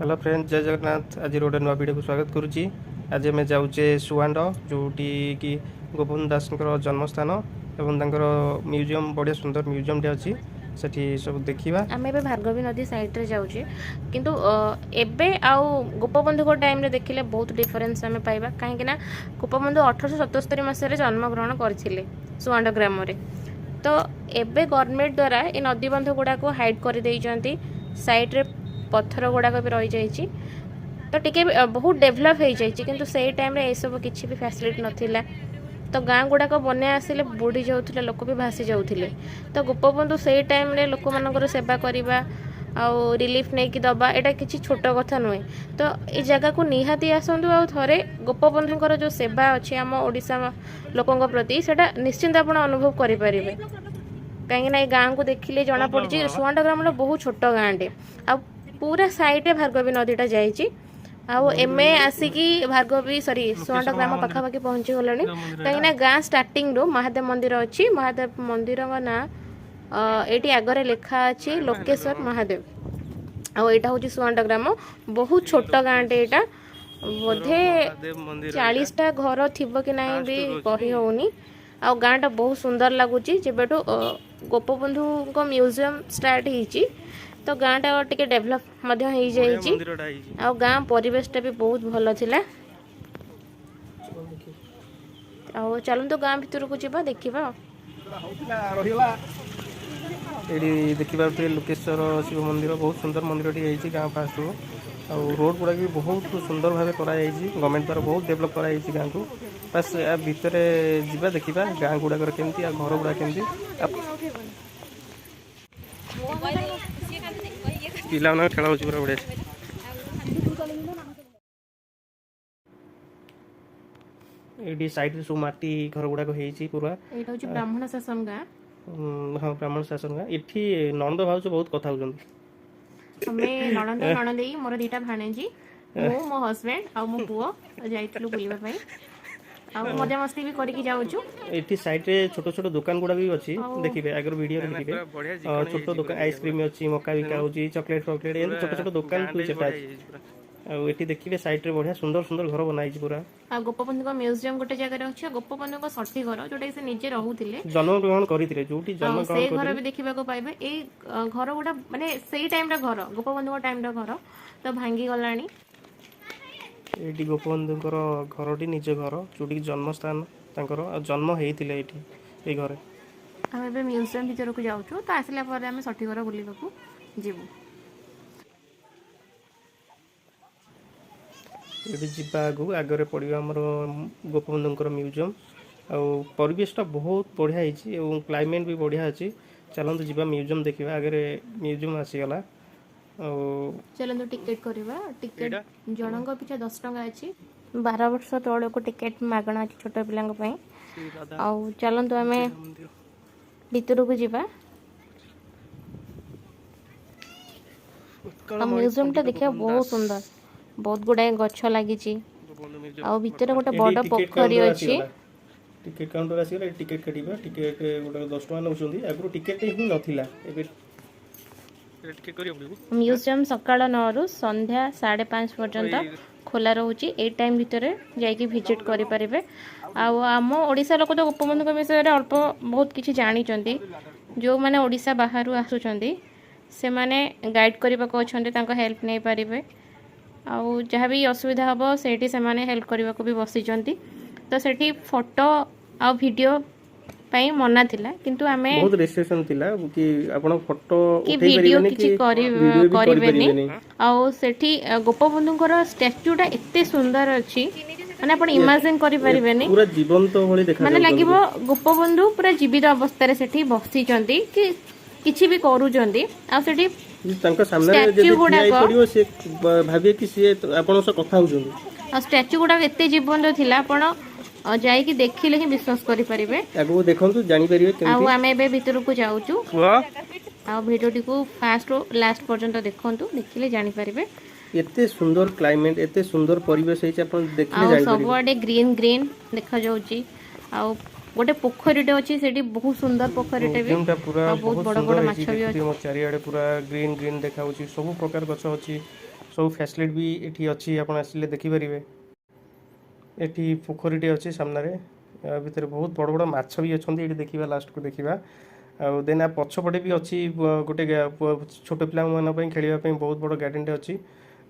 Hello friend, जय जगन्नाथ। आज गोटे नुआ वीडियो को स्वागत करुच्ची। आज आम जाऊे सुआंड जोटी कि गोपबंधु दास जन्मस्थान एवं म्यूजियम बढ़िया सुंदर म्यूजियम टे अच्छी सेठी सब देखा। आम ए भार्गवी नदी साइड जाऊे किंतु एबे आउ गोपबंधु को टाइम रे देखिले बहुत डिफरेंस आम पाइबा कहीं गोपबंधु 1877 मसीह जन्म ग्रहण करथिले सुआंड ग्राम रे। तो एबे गवर्नमेंट द्वारा ए नदी बंध गुड़ा को हाइड कर देइचंती। साइड रे पत्थर गुड़ाक भी रही जाइए तो टिके बहुत डेभलप हो जाइए किंतु से टाइम रे ए सब किसी भी फैसिलिटी नथिला। तो गाँ गुड़ाक बन्या आसिले बुड़ी जाऊे लोक भी भासी जाऊे। तो गोपबंधु से टाइम रे लोक मानकर सेवा करवा आउ रिलीफ नहीं कि दबा एटा किसी छोट कथा नुहे। तो ये जगह को निहाती आसतु आ थे गोपबंधुकर जो सेवा अच्छी आम ओडिशा लोकों प्रति सेटा निश्चिंत आप अनुभव करेंगे। कहीं गाँ को देखिले जना पड़ी सुआंड ग्राम बहुत छोट गाँटे आ पूरा साइड भार्गवी नदीटा जाइए। आउ एम आसिकी भार्गवी सॉरी सुआंड ग्राम पाखापाखि पहुँची गलानी कहीं गाँ स्टार्टिंग रू महादेव मंदिर अच्छी। महादेव मंदिर ना ये आगे लिखा अच्छी लोकेश्वर महादेव। आईटा हूँ सुआंड ग्राम बहुत छोट गाँटे यहाँ बोधे 40टा घर थी कि ना भी कही होनी। आ गाँटा बहुत सुंदर लगुच जब गोपबंधु को म्यूजियम स्टार्ट होती तो गाँटा टिके डेभलप हो गाँ परिवेशटा भी बहुत भल थिला। चलतु गाँ भीतर को जावा देखा। ये देखा लोकेश्वर शिव मंदिर बहुत सुंदर मंदिर टी गाँव फास्ट रोड गुड़ा भी बहुत सुंदर भाव कराई गवर्नमेंट द्वारा बहुत डेभलप कराई गाँ को। बस या भितर जावा देखा गाँ गुड़ाकर केमती घर गुड़ा केमती पिला खेल हो पूरा बढ़िया। ये साइड सब माटी घर गुड़ाक पूरा ब्राह्मण शासन गाँ। हाँ ब्राह्मण शासन गाँ। ये नंद भावच बहुत कथा होती नणंद नणंदई मोर 2टा भाणेजी मो मो हस्बैंड आ मो पुओ जाइतलु बुलिबा पई आ मजा मस्ती भी करके जाउछु। एठी साइड रे छोट छोट दुकान गुडा भी अछि देखिबे आगर वीडियो रे देखिबे छोट दुकान आइसक्रीम अछि मक्का बिका होछि चॉकलेट चॉकलेट ए छोट छोट दुकान कुचेटा आ एठी देखिबे साइड रे बढ़िया सुंदर सुंदर घर बनाई पूरा। आ गोपबंधु को म्यूजियम गोटे जगह रे अछि। गोपबंधु को सठी घर जोटा से निजे रहुथिले जन्म ग्रहण करिथिले जोटी जन्म ग्रहण से घर भी देखिबा को पाइबे। ए घर गुडा माने सेही टाइम रे घर गोपबंधु को टाइम रे घर तो भांगी गलानी। एटी गोपबंधुकर घरटी निज घर जोटी जन्मस्थान तांकर जन्म हेइथिले एठी ए घरे। हम एबे म्यूजियम भीतर को जाउछु तो आसला पर हम सठी घर बुलिबा को जीवु। ये जीवा आगु आगे पड़ो आमर गोपबंधुकर म्यूजियम आरिवेशटा बहुत बढ़िया है क्लाइमेट भी बढ़िया अच्छी। चलते जीवा म्यूजियम देखा आगे म्यूजियम आसीगला। चलते टिकेट करवा टिकेट जनक पिछा 10 टंका अच्छी 12 वर्ष तौर को टिकेट मागणा अच्छी छोट पिला चलतु आम भीतर को जीवा। म्यूजियम टा देखा बहुत सुंदर बहुत गुड़ाए गछ लगी भीतर गोटे बड़ पोखरी अच्छी। टिकेट काउंटर आसीगला टिकेट काटिबा टिकेट गोटे 10 टका नउछंदी आगु टिकेट ही नथिला एबे टिकेट करियो पड़िबो। म्यूजियम सकाळ 9 रु संध्या 5:30 पर्यंत खोला रहउची। ए टाइम भीतर जाइकी विजिट करि परिबे। आम ओडिशा लोक तो गोपबंधु के विषय रे अल्प बहुत किछि जानि चंती जो माने ओडिशा बाहरु आसुचंती से माने गाइड करबा को अछंती तांको हेल्प नै परिबे। आउ जहाँ भी असुविधा हम से हेल्प करने को भी बसी तो सेठी फोटो आ वीडियो पाई मना थिला किंतु आमे बहुत रेस्ट्रिक्शन थिला कि आपण फोटो उठै परिबेनी कि करिबेनी। आउ सेठी गोपबंधुकर स्टैच्यूटा एते सुंदर अछि माने आपण इमेजिन करि परिबेनी पूरा जीवंत होली देखा माने लागिबो गोपबंधु पूरा जीवित अवस्था रे सेठी बसी चंती कि किछि भी करू चंती। आ सेठी तांका सामने जे ठियाई पड़ियो से भाबिए कि से आपण से कथा होजोंदी। आ स्टैच्यू गुडा एते जीवंत थिला आपण जाई कि देखिले ही विश्वास करि परिबे। आगो देखंतु जानि परिबे केमती। आ हमें बे भीतर को जाउचु आ वीडियोटी को फास्ट रो लास्ट पर्यंत देखंतु देखिले जानि परिबे। एते सुंदर क्लाइमेट एते सुंदर परिवेश है आपण देखिले जानि परिबे। सब आडे ग्रीन ग्रीन देखा जाउची। आ गोटे पोखरीटे अच्छी से बहुत सुंदर पोखरीटे भी बहुत बड़ बड़ माछ भी अच्छी चारिआडे पूरा ग्रीन ग्रीन देखा सब प्रकार गछ अच्छी सब फैसिलिटी भी एठी अच्छी आपण आसिले देखि परिबे। एठी पोखरीटे अच्छी सामने भितर बहुत बड़ बड़ माछ भी अच्छा ये देखा लास्ट को देखा देन पछपटे भी अच्छी गोटे छोट पे खेलवाई बहुत बड़ गार्डन अच्छी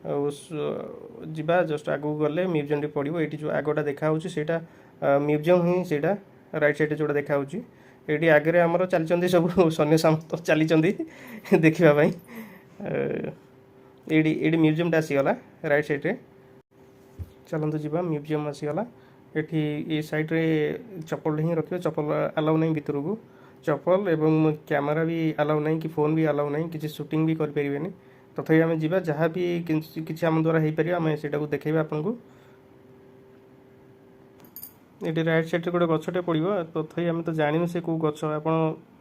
जा जस्ट आगू गले म्यूजियम पड़ो ये जो आगटा देखा म्यूजियम ही सेटा राइट साइड जो देखा ये आगे आमर चलती सब सैन्य सामंत चली देखापी ये म्यूजियम आसीगला राइट साइड चलतु जी म्यूजियम आसीगला ये साइड रे चप्पल ही रखिए चप्पल अलाउ नहीं भितर को चप्पल एवं कैमेरा भी अलाउ नहीं कि फोन भी अलाउ नहीं किसी शूटिंग भी करें तथापि आम जा जहाँ भी किसी आम द्वारा हो पार आम से देखा आपन को ये राइट साइड गोटे गछटे पड़ो तथापि आम तो जानू से कौ गछ आप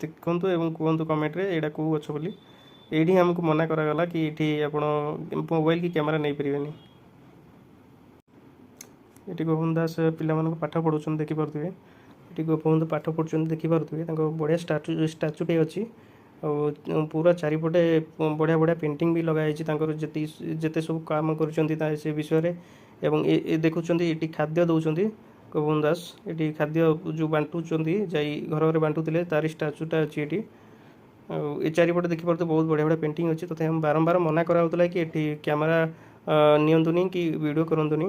देखु एवं कहतु कमेंट रे यहाँ कौ गछ बोली ये आमको मना करागला कि ये आप मोबाइल की कैमेरा नहीं पारे ये गोपबंधु दास पिला पाठ पढ़ाऊँ देखिपे ये गोपबंधु पाठ पढ़ुं देखिपे बढ़िया स्टाचुटे अच्छी और पूरा चारिपटे बढ़िया बढ़िया पेंटिंग भी लगाई जिते सब काम कर विषय एवं ये देखुं ये खाद्य दौरान गोपबंधु दास ये खाद्य जो बांटुंट जाई घर घर बांटुले तार स्टाचुटा अच्छी ये ये चारिपटे देखिपे बहुत बढ़िया बढ़िया पेंटिंग अच्छी तथा हम बारंबार मना कराला कि ये कैमेरा नियंतुनी कि वीडियो करंतुनी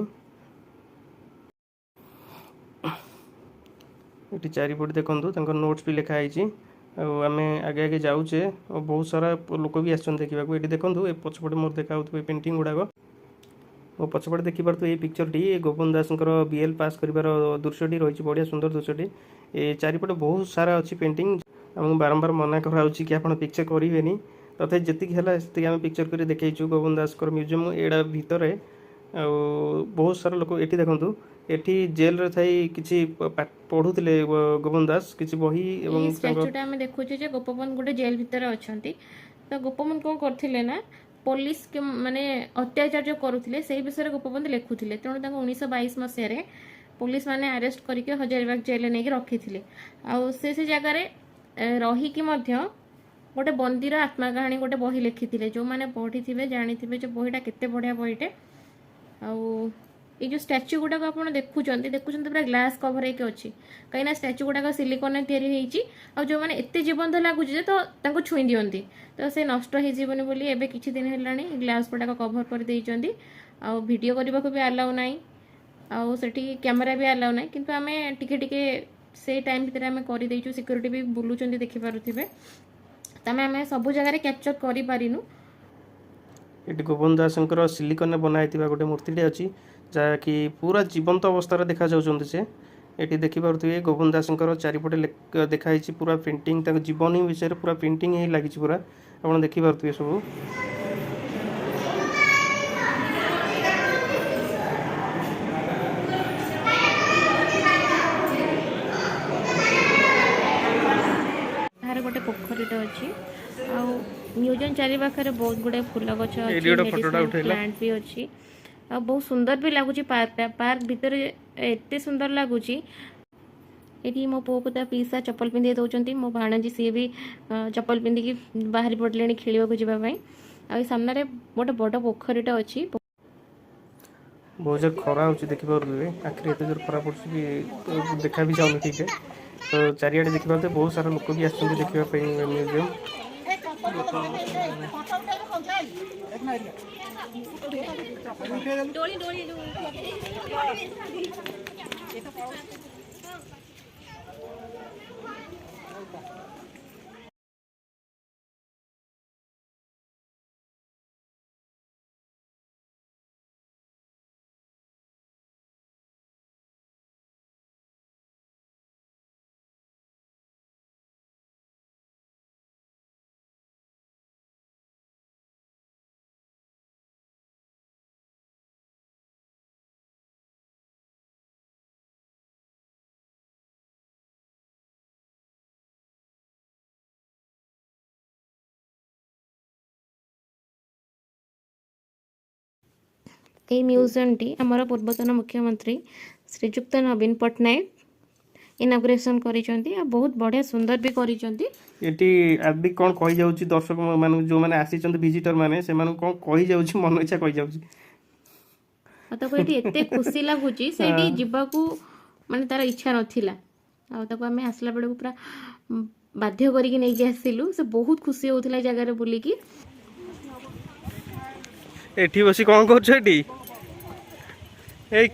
ये चारिपटे देखो नोट्स भी लिखाई आम आगे आगे जाऊे बहुत सारा लोक भी आस देखा ये देखो ये पछपटे मोर देखा पेंटिंग गुड़ाक और पछपटे देखिपे ये पिक्चरटी गोपबंधु दास बीएल पास कर दृश्यटी रही बढ़िया सुंदर दृश्यटी ये चारिपटे बहुत सारा अच्छी पेंटिंग आमको बारंबार मना कराऊँ कि आप पिक्चर करेंगे तथा जी है आम पिक्चर कर देखु गोपबंधु दास म्यूजियम एड़ा भितर बहुत सारा लोक ये देखूँ एठी जेल रे थाई किछि पढ़ुथिले गोपबंधु दास किछि बही एवं स्टैच्यूटा हम देखुचे जे गोपबंधु गोटे जेल भितर अछंती तो गोपबंधु कोन करथिले ना पुलिस के माने अत्याचार जो करुथिले सेही विषय रे गोपबंधु लेखुथिले तेणु ताको 1922 मसिया रे पुलिस माने अरेस्ट करके हजारीबाग जेल ने रखिथिले आ से जगह रे रही कि मध्य गोटे बंदीर आत्मा कहानी गोटे बही लिखिथिले जो माने पढ़िथिबे जानिथिबे जे बहीटा केते बढ़िया बहीटे आ ये जो स्टैच्यू गुड़ाक आप देखुं पूरा ग्लास कवर होकर अच्छी कहीं स्टैच्यू गुड़ाक सिलिकन या जो मैंने एत जीवंत लगुच तो छुई दिखती तो से नष्ट होनी बोली एवं किसी दिन है ग्लास गुड़ाक कवर कर वीडियो करने को भी अलाउ ना आठी कैमेरा भी अलाउ ना कि आम टे से टाइम भितर आम कर सिक्योरिटी भी बुलूँ देखिपे तो आम सब जगह कैप्चर करूँ ये गोपबंधु दास सिलिकन बनाई गोटे मूर्ति अच्छी जहाँकि पूरा जीवंत अवस्था देखा जाऊँच से ये देखिपे गोपबंधु दास चारिपटे देखाई पूरा प्रिंटिंग जीवन विषय पूरा प्रिंटिंग ही लगी पूरा आप देखिपे सब गोटे पोखरीटे अच्छी म्यूजियम चारि पाखे बहुत गुड़े फूल गछ प्लांट भी अच्छी बहुत सुंदर भी लगुच पार्क भितर एत सुंदर लगुच ये मो पु को पीसा चप्पल पिंधे दौरान मो भाणजी सी भी चप्पल पिंधिकी बाहरी पड़े खेल जावाई सामने गोटे बड़ पोखरीटे अच्छी बहुत जोर खरा हो देखिपे आखिर एत जोर खरा पड़ी देखा भी जाऊन ठीक है तो चारिआडे देखिपे बहुत सारा लोक भी आसपाई म्यूजियम ये म्यूजियम टी आमर पूर्वतन मुख्यमंत्री श्रीजुक्त नवीन पट्टनायक इनागुरेसन करिसेंती आ बहुत बढ़िया सुंदर भी करिसेंती। एटी आदि कौन कही जाउची दर्शक मान जो माने आसीचंत विजिटर माने से मान कौन कही जाउची मन इच्छा कही जाउची आ ताको एटी एते खुशी लागुची सेठी जिबाकू माने तार इच्छा नथिला आ ताको हमें आसला बेडू पूरा बाध्य करिक नै के आसिलु से बहुत खुशी होउथिला जगह रे बुली की। एठी बसी कौन करछ एठी ए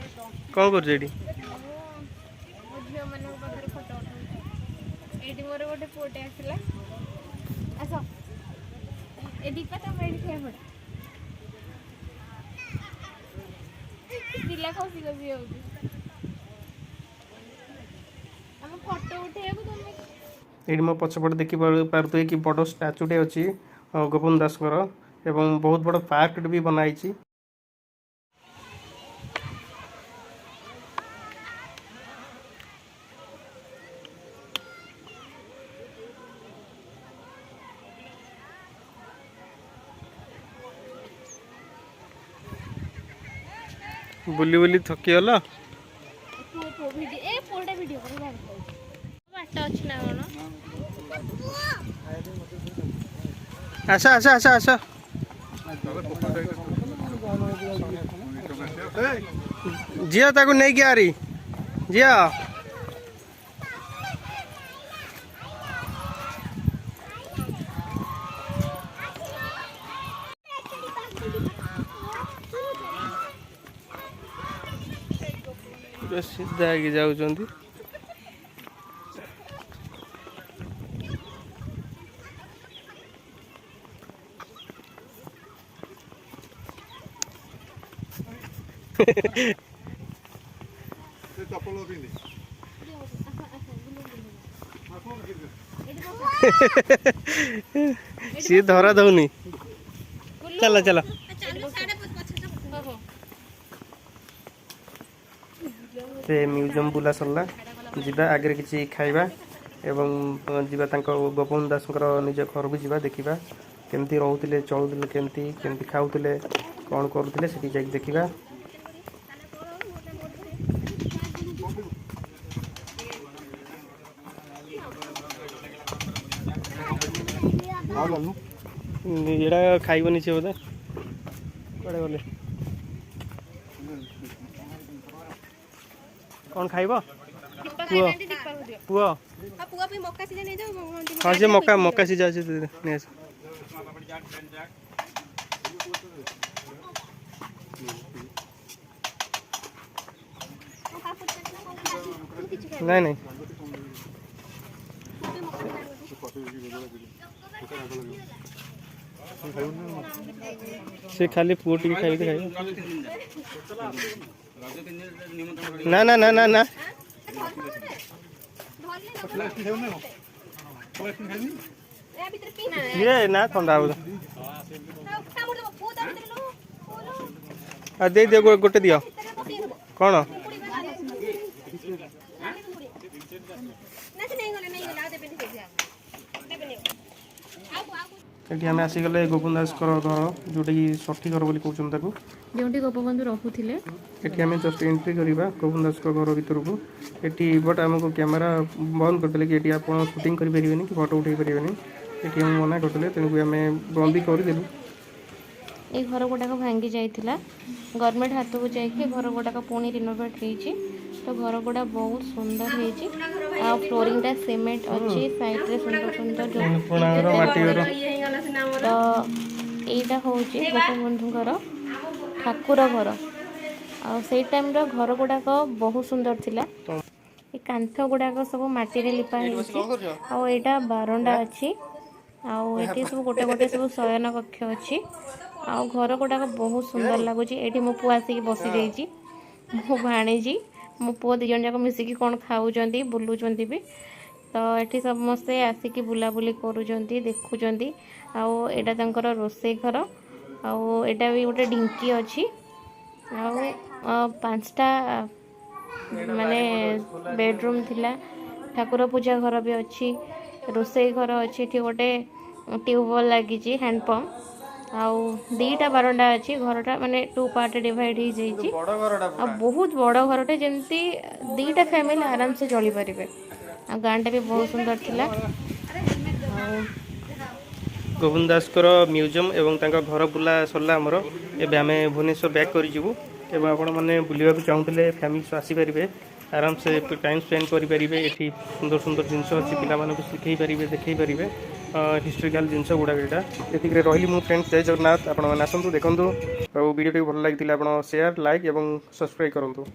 कौन करछ एठी झियो मन पाखरे फोटो उठाउ एटी मोर गोटे फोटो आसिला आसो ए दीपा त मेडी खे फोटो दिला खुशी खुशी होउची हम फोटो उठेबो तमे एठी मो पछपट देखि पारतु कि बड़ स्टैचूटे अछि गोपन दास एवं बहुत बड़ पार्क भी बनाई। बुली बुली थकी गल आसा आसा आसा आसा जिया ताको नहीं क्या रही जिया सीधा आगे जाऊँगी सी धरा दौनी चला चला से म्यूजियम बुला सरला जीवा आगे किसी खाइबा एवं जीवा तांको गोपन दास निज घर को जीवा देखा केमती रोते चलुले केमती केमती खाऊले कौन करुले से जाके देखा। एड़ा खाइबनी से बोधे कड़े गले कौन खाइब पुआ हाँ से मका मका सीझा नहीं नहीं से खाली पुओ टी खाई खाई ना ना ना ना ना ये ना ठंडा दे दे गोटे दियो कौन ये आम आसीगले गोपन दास घर जोटा कि षठी घर बोली कहते जो गोपबंधु रोते ये आम जस्ट एंट्री करवा गोपन दास घर भर को ये बट आमको कैमेरा बंद करते कि आप शूटिंग करें कि फोटो उठे पारे ये मना करते तेणुक आम बंद भी करदेलु। ये घर गुड़ाक भांगी जाइला गवर्नमेंट हाथ को जाइए घर गुड़ाक पुणी रिनोवेट होती तो घर गुड़ा बहुत सुंदर होती फ्लोरिंगटा सीमेंट अच्छी साइड सुंदर सुंदर तो यहाँ हूँ गोपबंधुर ठाकुर घर से टाइम घर गुड़ाक बहुत सुंदर थिला ये कांथ गुड़ाक सब माटी लिपा आईटा बारंडा अच्छी आठी सब गोटे गोटे सब शयन कक्ष अच्छी आ घर गुड़ाक बहुत सुंदर लगुच ये मो पु आसिक बसी जाइए मो भाणीजी मो पु दी जन जाक मिसिकी कौन खाऊँ बुलूँ भी तो ये समस्ते आसिक बुलाबुली करुँच देखुं आटा रोसे घर आटा भी गोटे ढिंकी अच्छी पांचटा माने बेडरूम थिला ठाकुर पूजा घर भी अच्छी रोसे घर अच्छी गोटे ट्यूबवेल लगी हैंडपंप आउ दीटा बारंडा अच्छी घरटा माने 2 पार्ट डिवाइड हो जाइए बड़ घरटा आ बहुत बड़ घरटे जमती दीटा फैमिली आराम से चली पारे आ गाँटा भी बहुत सुंदर थिला आ गोविंद दास म्यूजियम एवं तांका घर बुला सरला आमर एबे आमे भुवनेश्वर बैक कर जीवु एवं आपण माने बुलिया चाहूले फैमिली सह आसीपारे आराम से टाइम स्पेंड करेंगे ये सुंदर सुंदर जिनस अच्छी पिला शिखई पारे देखई पारे हिस्टोरिकल जिनस गुड़ाक यहाँ ये रही मु फ्रेंड्स जय जगन्नाथ आपण मैंने आसतु देखूँ और वीडियो भल लगी आप शेयर लाइक और सब्सक्राइब करूँ।